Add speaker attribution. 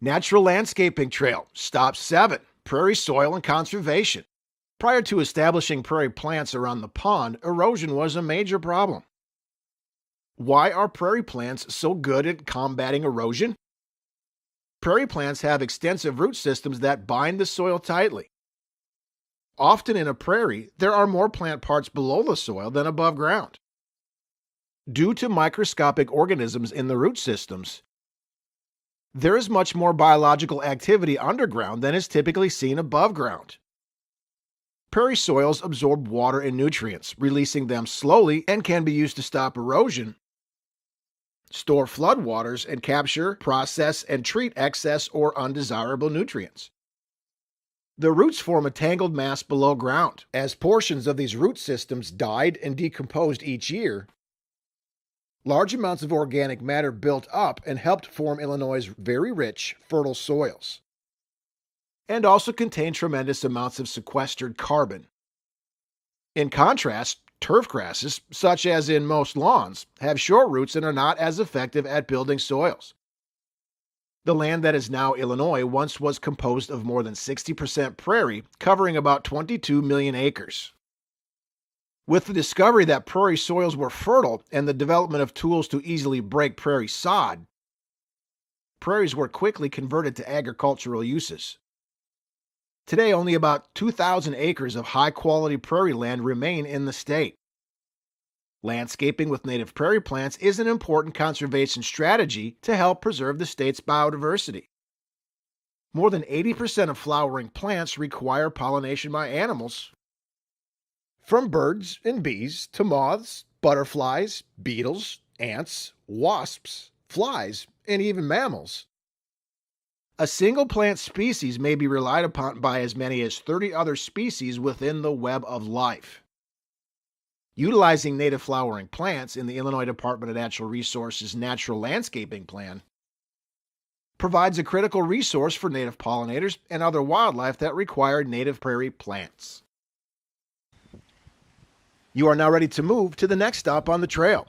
Speaker 1: Natural Landscaping Trail. Stop 7. Prairie Soil and Conservation. Prior to establishing prairie plants around the pond, erosion was a major problem. Why are prairie plants so good at combating erosion? Prairie plants have extensive root systems that bind the soil tightly. Often in a prairie, there are more plant parts below the soil than above ground. Due to microscopic organisms in the root systems, there is much more biological activity underground than is typically seen above ground. Prairie soils absorb water and nutrients, releasing them slowly, and can be used to stop erosion, store floodwaters, and capture, process, and treat excess or undesirable nutrients. The roots form a tangled mass below ground. As portions of these root systems died and decomposed each year, large amounts of organic matter built up and helped form Illinois' very rich, fertile soils, and also contain tremendous amounts of sequestered carbon. In contrast, turf grasses, such as in most lawns, have short roots and are not as effective at building soils. The land that is now Illinois once was composed of more than 60% prairie, covering about 22 million acres. With the discovery that prairie soils were fertile and the development of tools to easily break prairie sod, prairies were quickly converted to agricultural uses. Today, only about 2,000 acres of high-quality prairie land remain in the state. Landscaping with native prairie plants is an important conservation strategy to help preserve the state's biodiversity. More than 80% of flowering plants require pollination by animals, from birds and bees to moths, butterflies, beetles, ants, wasps, flies, and even mammals. A single plant species may be relied upon by as many as 30 other species within the web of life. Utilizing native flowering plants in the Illinois Department of Natural Resources Natural Landscaping Plan provides a critical resource for native pollinators and other wildlife that require native prairie plants. You are now ready to move to the next stop on the trail.